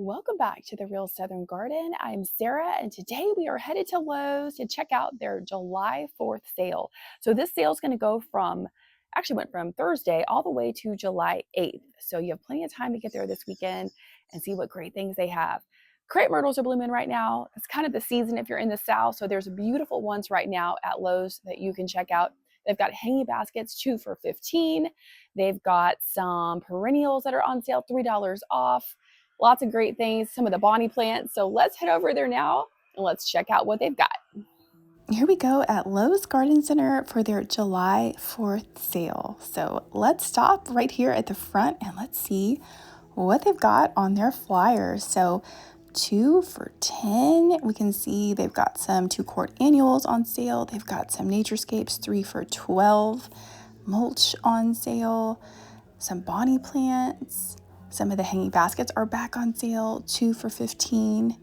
Welcome back to the Real Southern Garden. I'm Sarah, and today we are headed to Lowe's to check out their July 4th sale. So this sale is going to go actually went from Thursday all the way to July 8th. So you have plenty of time to get there this weekend and see what great things they have. Crepe myrtles are blooming right now. It's kind of the season if you're in the South. So there's beautiful ones right now at Lowe's that you can check out. They've got hanging baskets, 2 for $15. They've got some perennials that are on sale, $3 off. Lots of great things, some of the bonnie plants. So let's head over there now and let's check out what they've got. Here we go at Lowe's Garden Center for their July 4th sale. So let's stop right here at the front and let's see what they've got on their flyers. So 2 for $10. We can see they've got some 2-quart annuals on sale. They've got some naturescapes, 3 for $12. Mulch on sale. Some bonnie plants. Some of the hanging baskets are back on sale, 2 for $15.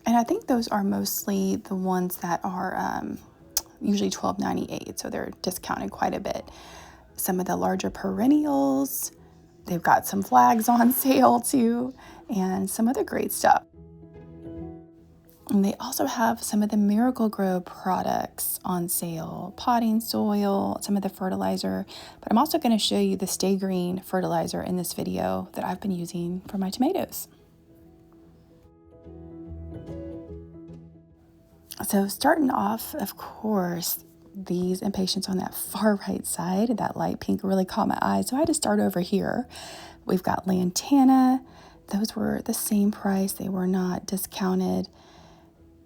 And I think those are mostly the ones that are usually $12.98, so they're discounted quite a bit. Some of the larger perennials, they've got some flags on sale too, and some other great stuff. And they also have some of the Miracle-Gro products on sale, potting soil, some of the fertilizer. But I'm also going to show you the Stay Green fertilizer in this video that I've been using for my tomatoes. So starting off, of course, these impatiens on that far right side, that light pink really caught my eye. So I had to start over here. We've got lantana. Those were the same price. They were not discounted.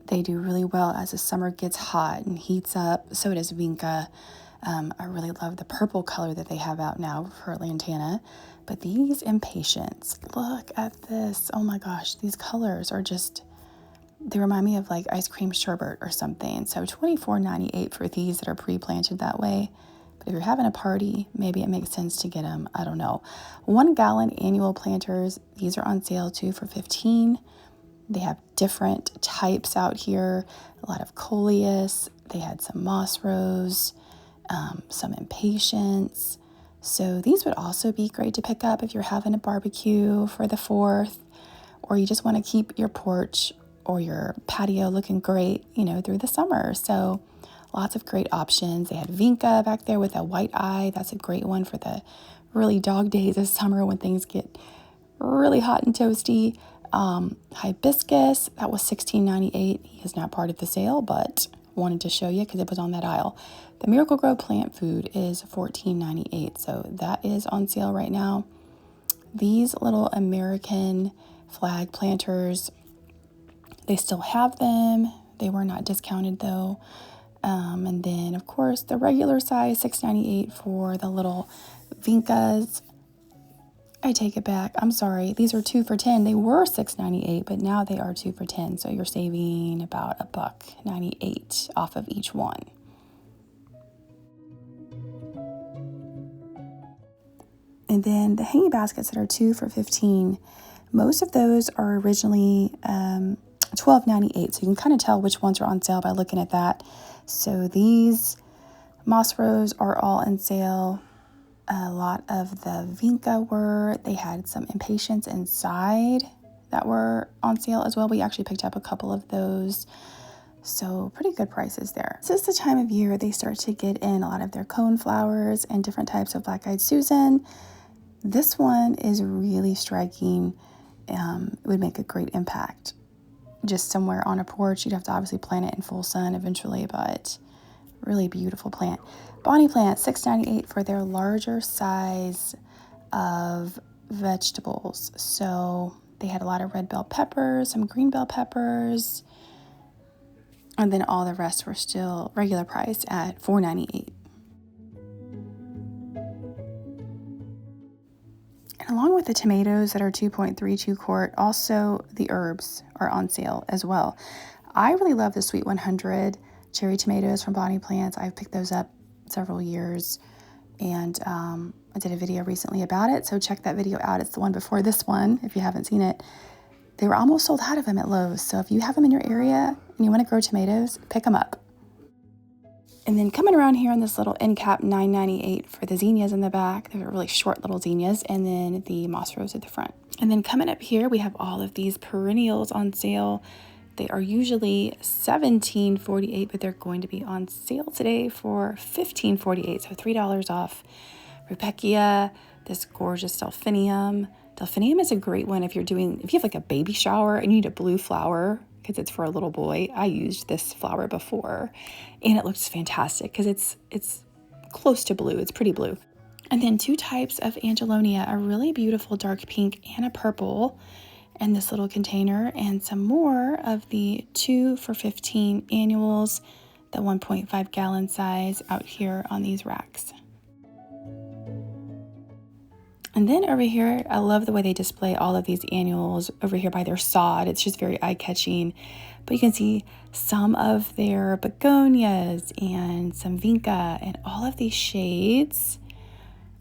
They do really well as the summer gets hot and heats up. So does vinca. I really love the purple color that they have out now for lantana. But these impatiens, look at this. Oh my gosh, these colors are just, they remind me of like ice cream sherbet or something. So $24.98 for these that are pre-planted that way. But if you're having a party, maybe it makes sense to get them. I don't know. 1 gallon annual planters. These are on sale 2 for $15. They have different types out here, a lot of coleus. They had some moss rose, some impatiens. So these would also be great to pick up if you're having a barbecue for the 4th, or you just want to keep your porch or your patio looking great, through the summer. So lots of great options. They had vinca back there with a white eye. That's a great one for the really dog days of summer when things get really hot and toasty. Hibiscus, that was $16.98. He is not part of the sale, but wanted to show you because it was on that aisle. The Miracle-Gro plant food is $14.98, so that is on sale right now. These little American flag planters, they still have them. They were not discounted though. And then of course the regular size, $6.98 for the little vincas. I take it back. I'm sorry. These are 2 for $10. They were $6.98, but now they are 2 for $10. So you're saving about $1.98 off of each one. And then the hanging baskets that are 2 for $15, most of those are originally $12.98. So you can kind of tell which ones are on sale by looking at that. So these moss rose are all on sale. A lot of the vinca they had some impatiens inside that were on sale as well. We actually picked up a couple of those. So pretty good prices there. This is the time of year they start to get in a lot of their cone flowers and different types of black-eyed Susan. This one is really striking. It would make a great impact. Just somewhere on a porch. You'd have to obviously plant it in full sun eventually, but really beautiful plant. Bonnie plant, $6.98 for their larger size of vegetables. So they had a lot of red bell peppers, some green bell peppers, and then all the rest were still regular price at $4.98. And along with the tomatoes that are 2.32 quart, also the herbs are on sale as well. I really love the Sweet 100 cherry tomatoes from Bonnie Plants. I've picked those up several years, and I did a video recently about it, so check that video out. It's the one before this one if you haven't seen it. They were almost sold out of them at Lowe's, so if you have them in your area and you want to grow tomatoes, pick them up. And then coming around here in this little end cap, $9.98 for the zinnias in the back. They're really short little zinnias, and then the moss rose at the front. And then coming up here, we have all of these perennials on sale. They are usually $17.48, but they're going to be on sale today for $15.48, so $3 off. Rudbeckia, this gorgeous delphinium. Delphinium is a great one if you have like a baby shower and you need a blue flower because it's for a little boy. I used this flower before and it looks fantastic because it's close to blue. It's pretty blue. And then 2 types of Angelonia, a really beautiful dark pink and a purple in this little container, and some more of the 2 for $15 annuals, the 1.5 gallon size out here on these racks. And then over here, I love the way they display all of these annuals over here by their sod. It's just very eye-catching. But you can see some of their begonias and some vinca and all of these shades,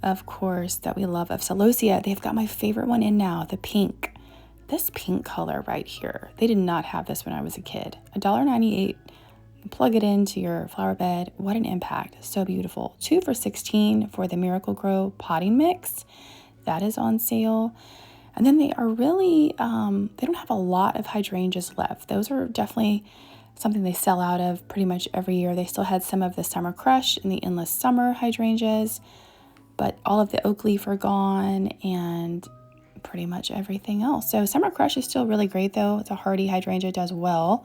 of course, that we love of celosia. They've got my favorite one in now, the pink. This pink color right here. They did not have this when I was a kid. $1.98. Plug it into your flower bed. What an impact. So beautiful. 2 for $16 for the Miracle-Gro potting mix. That is on sale. And then they are really, they don't have a lot of hydrangeas left. Those are definitely something they sell out of pretty much every year. They still had some of the Summer Crush and the Endless Summer hydrangeas, but all of the oak leaf are gone and pretty much everything else. So Summer Crush is still really great though. It's a hardy hydrangea, does well.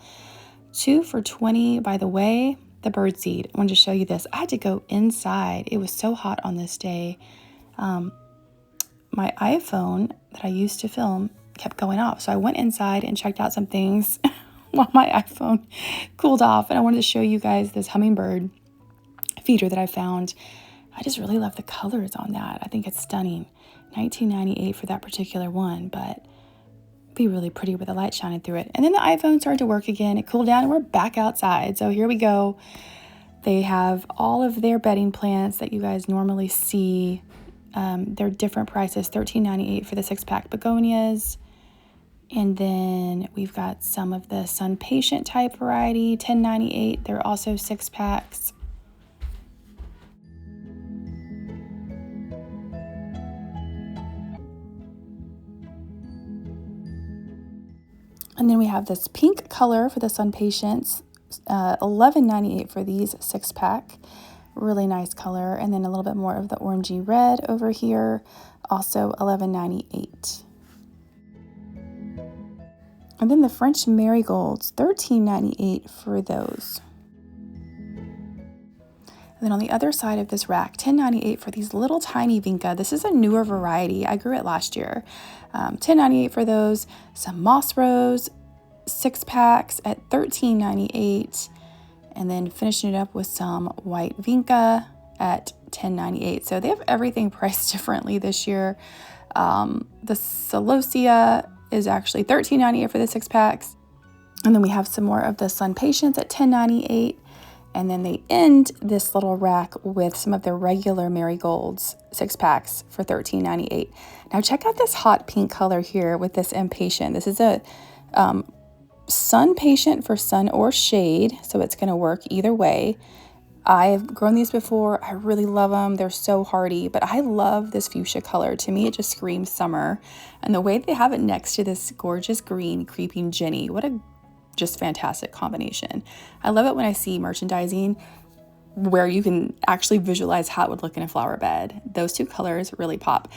2 for $20, by the way, the birdseed. I wanted to show you this. I had to go inside. It was so hot on this day. My iPhone that I used to film kept going off. So I went inside and checked out some things while my iPhone cooled off. And I wanted to show you guys this hummingbird feeder that I found. I just really love the colors on that. I think it's stunning. $19.98 for that particular one, but be really pretty with the light shining through it. And then the iPhone started to work again. It cooled down and we're back outside. So here we go. They have all of their bedding plants that you guys normally see. They're different prices, $13.98 for the 6-pack begonias. And then we've got some of the Sun Patient type variety, $10.98. They're also 6-packs. And then we have this pink color for the Sun Patients, $11.98 for these 6-pack. Really nice color. And then a little bit more of the orangey red over here, also $11.98. And then the French marigolds, $13.98 for those. And then on the other side of this rack, $10.98 for these little tiny vinca. This is a newer variety. I grew it last year. $10.98 for those. Some moss rose, 6-packs at $13.98. And then finishing it up with some white vinca at $10.98. So they have everything priced differently this year. The celosia is actually $13.98 for the 6-packs. And then we have some more of the Sun Patients at $10.98. And then they end this little rack with some of the regular marigolds, 6-packs for $13.98. Now check out this hot pink color here with this impatient. This is a Sun Patient for sun or shade, so it's going to work either way. I've grown these before. I really love them. They're so hardy, but I love this fuchsia color. To me, it just screams summer. And the way they have it next to this gorgeous green creeping Jenny, what a just fantastic combination. I love it when I see merchandising where you can actually visualize how it would look in a flower bed. Those 2 colors really pop.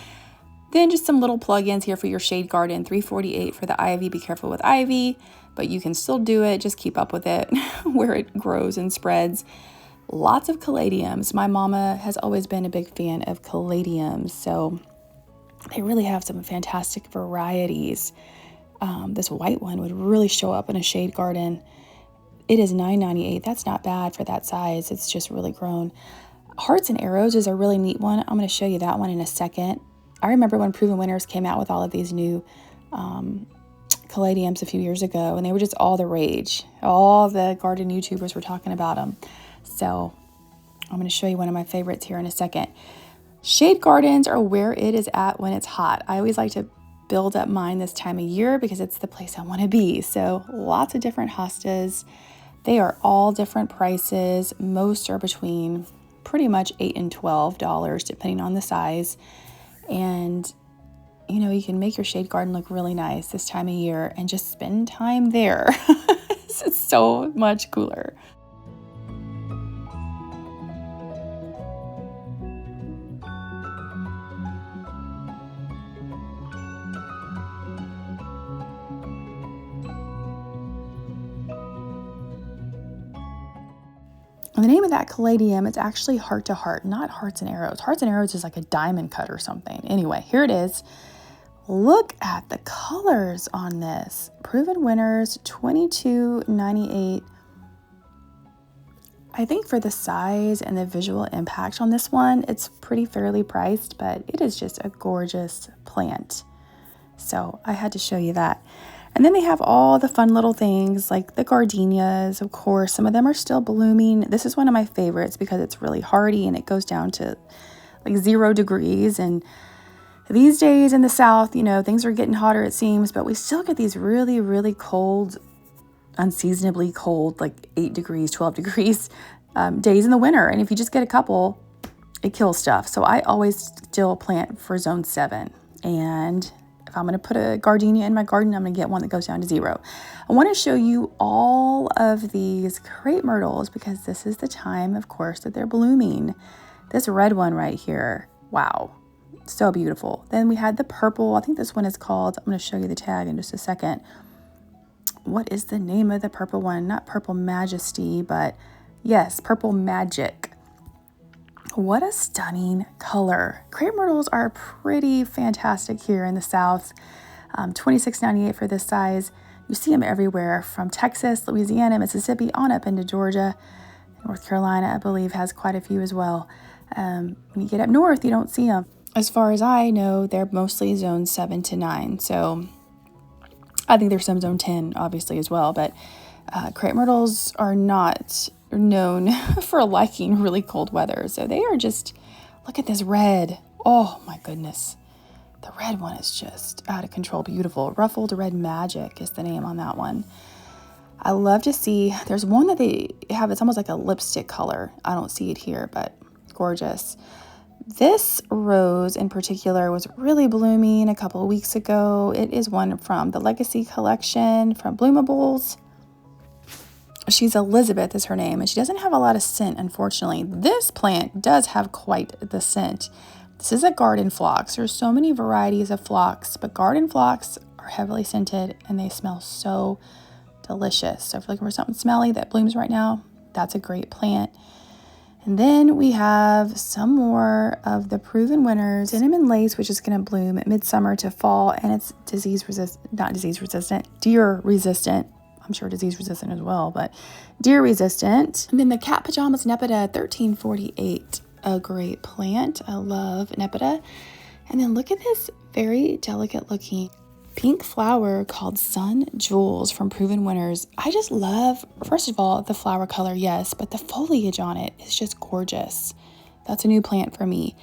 Then just some little plug-ins here for your shade garden, $3.48 for the ivy. Be careful with ivy, but you can still do it. Just keep up with it where it grows and spreads. Lots of caladiums. My mama has always been a big fan of caladiums, so they really have some fantastic varieties. This white one would really show up in a shade garden. It is $9.98. That's not bad for that size. It's just really grown. Hearts and Arrows is a really neat one. I'm going to show you that one in a second. I remember when Proven Winners came out with all of these new caladiums a few years ago, and they were just all the rage. All the garden YouTubers were talking about them. So I'm going to show you one of my favorites here in a second. Shade gardens are where it is at when it's hot. I always like to build up mine this time of year because it's the place I want to be. So lots of different hostas. They are all different prices. Most are between pretty much $8 and $12 depending on the size. And you know, you can make your shade garden look really nice this time of year and just spend time there. It's so much cooler. And the name of that caladium, it's actually Heart to Heart, not Hearts and Arrows. Hearts and Arrows is like a diamond cut or something. Anyway, here it is. Look at the colors on this. Proven winners, $22.98. I think for the size and the visual impact on this one, it's pretty fairly priced, but it is just a gorgeous plant. So I had to show you that. And then they have all the fun little things like the gardenias, of course. Some of them are still blooming. This is one of my favorites because it's really hardy and it goes down to like 0 degrees. And these days in the South, you know, things are getting hotter, it seems, but we still get these really, really cold, unseasonably cold, like 8 degrees, 12 degrees days in the winter. And if you just get a couple, it kills stuff. So I always still plant for zone 7. And if I'm going to put a gardenia in my garden, I'm going to get one that goes down to 0. I want to show you all of these crepe myrtles because this is the time, of course, that they're blooming. This red one right here, wow, so beautiful. Then we had the purple. I think this one is called, I'm going to show you the tag in just a second. What is the name of the purple one? Not Purple Majesty, but yes, Purple Magic. What a stunning color. Crepe myrtles are pretty fantastic here in the South. $26.98 for this size. You see them everywhere from Texas, Louisiana, Mississippi, on up into Georgia. North Carolina, I believe, has quite a few as well. When you get up north, you don't see them. As far as I know, they're mostly zone 7 to 9. So I think there's some zone 10, obviously, as well. But crepe myrtles are not known for liking really cold weather. So they are just, look at this red. Oh my goodness. The red one is just out of control. Beautiful. Ruffled Red Magic is the name on that one. I love to see, there's one that they have, it's almost like a lipstick color. I don't see it here, but gorgeous. This rose in particular was really blooming a couple of weeks ago. It is one from the Legacy collection from Bloomables. She's Elizabeth is her name, and she doesn't have a lot of scent, unfortunately. This plant does have quite the scent. This is a garden phlox. There's so many varieties of phlox, but garden phlox are heavily scented, and they smell so delicious. So if you're looking for something smelly that blooms right now, that's a great plant. And then we have some more of the proven winners. Cinnamon Lace, which is going to bloom at midsummer to fall, and it's deer resistant. I'm sure disease resistant as well, but deer resistant. And then the Cat Pajamas Nepeta, $13.48, a great plant. I love Nepeta. And then look at this very delicate looking pink flower called Sun Jewels from Proven Winners. I just love, first of all, the flower color, yes, but the foliage on it is just gorgeous. That's a new plant for me.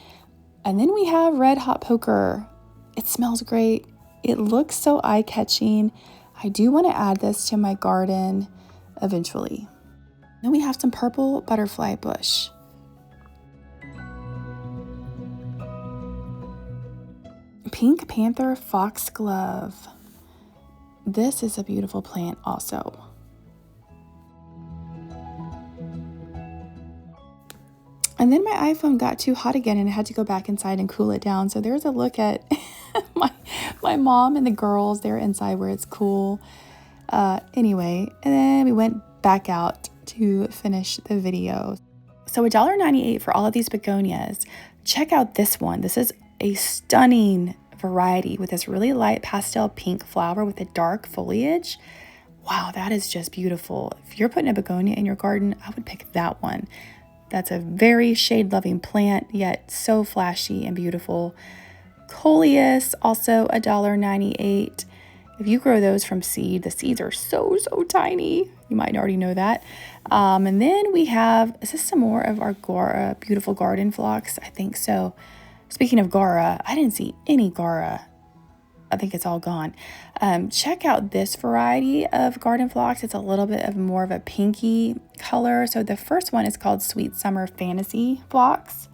And then we have Red Hot Poker. It smells great. It looks so eye-catching. I do want to add this to my garden eventually. Then we have some Purple Butterfly Bush. Pink Panther Foxglove. This is a beautiful plant also. And then my iPhone got too hot again and I had to go back inside and cool it down. So there's a look at my mom and the girls. They're inside where it's cool. Anyway, and then we went back out to finish the video. So $1.98 for all of these begonias. Check out this one. This is a stunning variety with this really light pastel pink flower with a dark foliage. Wow, that is just beautiful. If you're putting a begonia in your garden, I would pick that one. That's a very shade-loving plant, yet so flashy and beautiful. Coleus, also $1.98. If you grow those from seed, the seeds are so tiny. You might already know that. And then we have, is this some more of our Gora beautiful garden phlox? I think so. Speaking of Gora, I didn't see any Gora. I think it's all gone. Check out this variety of garden phlox. It's a little bit of more of a pinky color. So the first one is called Sweet Summer Fantasy Phlox.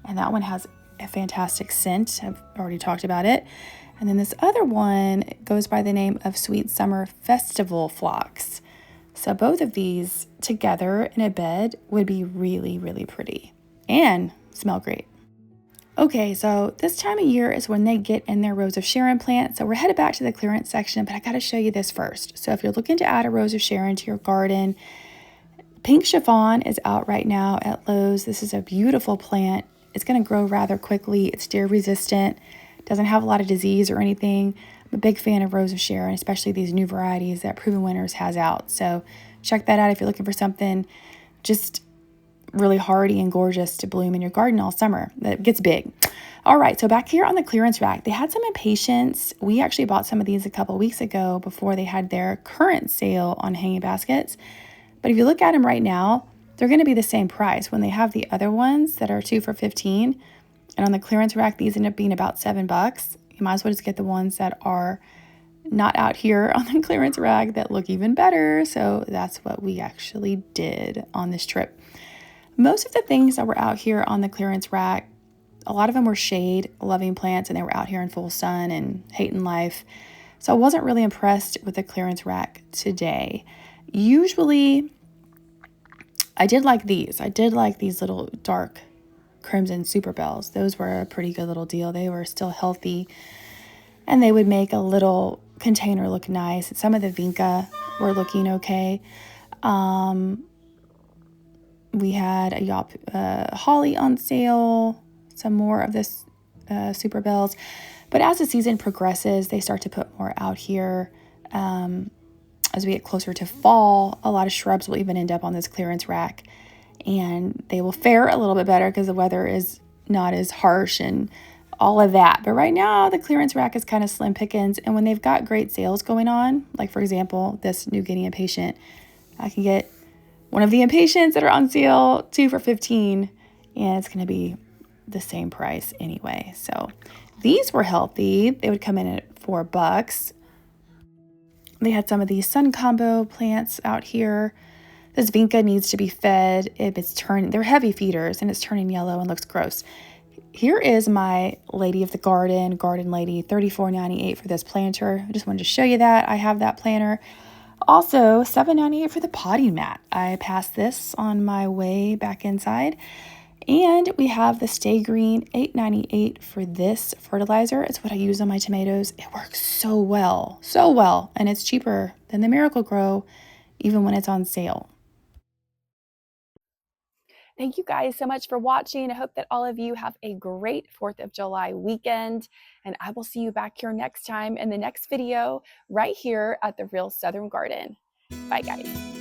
And that one has a fantastic scent. I've already talked about it. And then this other one goes by the name of Sweet Summer Festival Phlox. So both of these together in a bed would be really, really pretty and smell great. Okay, so this time of year is when they get in their Rose of Sharon plant. So we're headed back to the clearance section, but I got to show you this first. So if you're looking to add a Rose of Sharon to your garden, Pink Chiffon is out right now at Lowe's. This is a beautiful plant. It's going to grow rather quickly. It's deer resistant, doesn't have a lot of disease or anything. I'm a big fan of Rose of Sharon, especially these new varieties that Proven Winners has out. So check that out if you're looking for something just really hardy and gorgeous to bloom in your garden all summer that gets big. All right, so back here on the clearance rack, they had some impatiens. We actually bought some of these a couple weeks ago before they had their current sale on hanging baskets. But if you look at them right now, they're going to be the same price when they have the other ones that are 2 for $15. And on the clearance rack, these end up being about $7. You might as well just get the ones that are not out here on the clearance rack that look even better. So that's what we actually did on this trip. Most of the things that were out here on the clearance rack, a lot of them were shade-loving plants, and they were out here in full sun and hating life. So I wasn't really impressed with the clearance rack today. Usually, I did like these. I did like these little dark crimson super bells. Those were a pretty good little deal. They were still healthy, and they would make a little container look nice. Some of the vinca were looking okay. We had a holly on sale, some more of this super bells. But as the season progresses, they start to put more out here. As we get closer to fall, a lot of shrubs will even end up on this clearance rack. And they will fare a little bit better because the weather is not as harsh and all of that. But right now, the clearance rack is kind of slim pickings. And when they've got great sales going on, like for example, this New Guinea impatient, I can get one of the impatiens that are on sale 2 for $15, and it's going to be the same price anyway. So these were healthy. They would come in at $4. They had some of these sun combo plants out here. This vinca needs to be fed. If it's turning, they're heavy feeders, and it's turning yellow and looks gross. Here is my Lady of the Garden Lady, $34.98 for this planter. I just wanted to show you that. I have that planter. Also, $7.98 for the potting mat. I passed this on my way back inside. And we have the Stay Green, $8.98 for this fertilizer. It's what I use on my tomatoes. It works so well, and it's cheaper than the Miracle-Gro, even when it's on sale. Thank you guys so much for watching. I hope that all of you have a great 4th of July weekend, and I will see you back here next time in the next video right here at the Real Southern Garden. Bye, guys.